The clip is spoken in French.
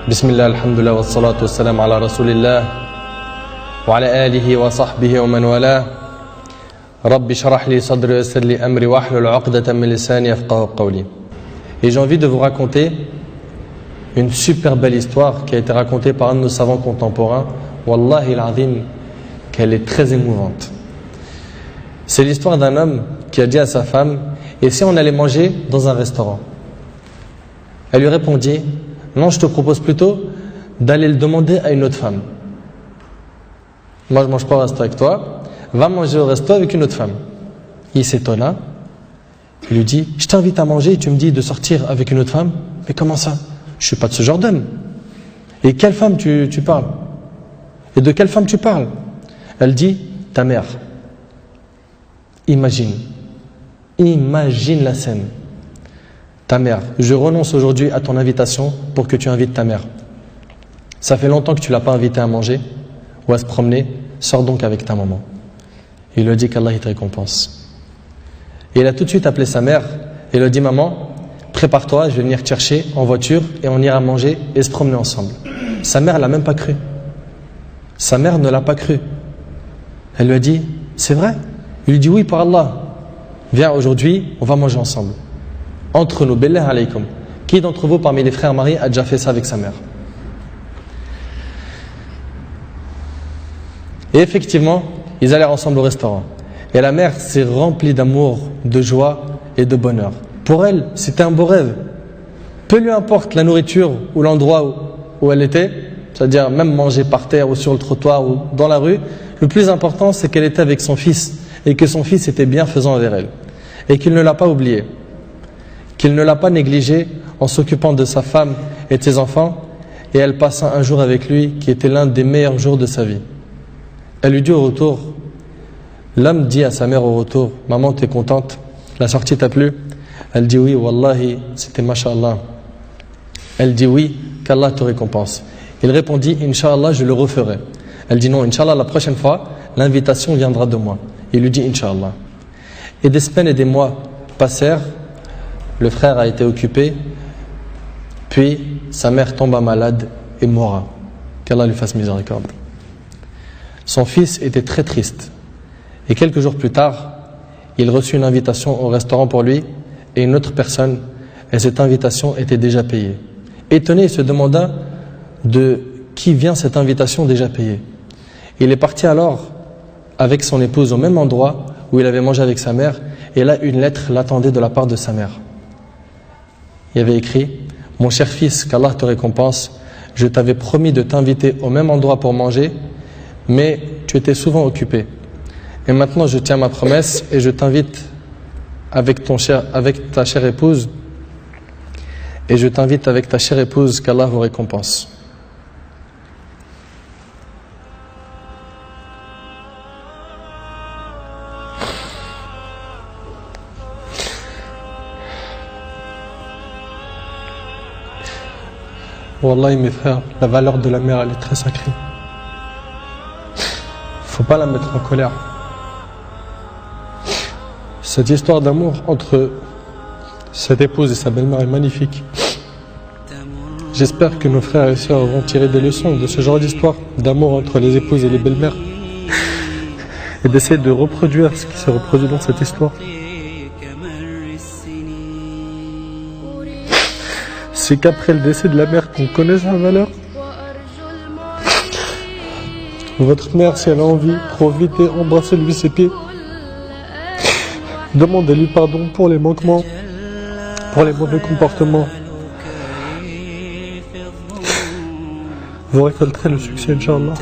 بسم الله الحمد لله والصلاة والسلام على رسول الله وعلى آله وصحبه ومن والاه رب اشرح لي صدري ويسر لي أمري واحلل عقدة من لساني يفقهوا قولي. Et j'ai envie de vous raconter une super belle histoire qui a été racontée par un de nos savants contemporains. Wallahi al-azim, qu'elle est très émouvante. C'est l'histoire d'un homme qui a dit à sa femme: et si on allait manger dans un restaurant? Elle lui répondit: non, je te propose plutôt d'aller le demander à une autre femme. Moi, je ne mange pas au resto avec toi, va manger au resto avec une autre femme. Il s'étonna. Il lui dit: je t'invite à manger et tu me dis de sortir avec une autre femme? Mais comment ça? Je ne suis pas de ce genre d'homme. Et quelle femme tu parles? Et de quelle femme tu parles? Elle dit: ta mère. Imagine la scène. Ta mère, je renonce aujourd'hui à ton invitation pour que tu invites ta mère. Ça fait longtemps que tu ne l'as pas invitée à manger ou à se promener, sors donc avec ta maman. Il lui dit qu'Allah te récompense. Et il a tout de suite appelé sa mère et lui a dit: maman, prépare-toi, je vais venir te chercher en voiture et on ira manger et se promener ensemble. Sa mère ne l'a même pas cru. Sa mère ne l'a pas cru. Elle lui a dit: c'est vrai? Il lui dit: oui, par Allah. Viens, aujourd'hui, on va manger ensemble. Entre nous, billah alaykum. Qui d'entre vous, parmi les frères mariés, a déjà fait ça avec sa mère? Et effectivement, ils allèrent ensemble au restaurant. Et la mère s'est remplie d'amour, de joie et de bonheur. Pour elle, c'était un beau rêve. Peu lui importe la nourriture ou l'endroit où elle était, c'est-à-dire même manger par terre ou sur le trottoir ou dans la rue, le plus important, c'est qu'elle était avec son fils et que son fils était bienfaisant envers elle. Et qu'il ne l'a pas oublié. Qu'il ne l'a pas négligé en s'occupant de sa femme et de ses enfants, et elle passa un jour avec lui qui était l'un des meilleurs jours de sa vie. Elle lui dit au retour, l'homme dit à sa mère au retour: maman, tu es contente? La sortie t'a plu? Elle dit: oui, wallahi, c'était masha'Allah. Elle dit: oui, qu'Allah te récompense. Il répondit: Inch'Allah, je le referai. Elle dit: non, Inch'Allah, la prochaine fois, l'invitation viendra de moi. Il lui dit: Inch'Allah. Et des semaines et des mois passèrent. Le frère a été occupé, puis sa mère tomba malade et mourra. Qu'Allah lui fasse miséricorde. Son fils était très triste. Et quelques jours plus tard, il reçut une invitation au restaurant pour lui et une autre personne, et cette invitation était déjà payée. Étonné, il se demanda de qui vient cette invitation déjà payée. Il est parti alors avec son épouse au même endroit où il avait mangé avec sa mère, et là une lettre l'attendait de la part de sa mère. Il y avait écrit: mon cher fils, qu'Allah te récompense, je t'avais promis de t'inviter au même endroit pour manger, mais tu étais souvent occupé. Et maintenant je tiens ma promesse et je t'invite avec ta chère épouse, qu'Allah vous récompense. Wallahi mes frères, la valeur de la mère, elle est très sacrée. Faut pas la mettre en colère. Cette histoire d'amour entre cette épouse et sa belle-mère est magnifique. J'espère que nos frères et sœurs vont tirer des leçons de ce genre d'histoire d'amour entre les épouses et les belles-mères et d'essayer de reproduire ce qui s'est reproduit dans cette histoire. C'est qu'après le décès de la mère qu'on connaît sa valeur. Votre mère, si elle a envie, profitez, embrassez-lui ses pieds. Demandez-lui pardon pour les manquements, pour les mauvais comportements. Vous récolterez le succès, Inch'Allah.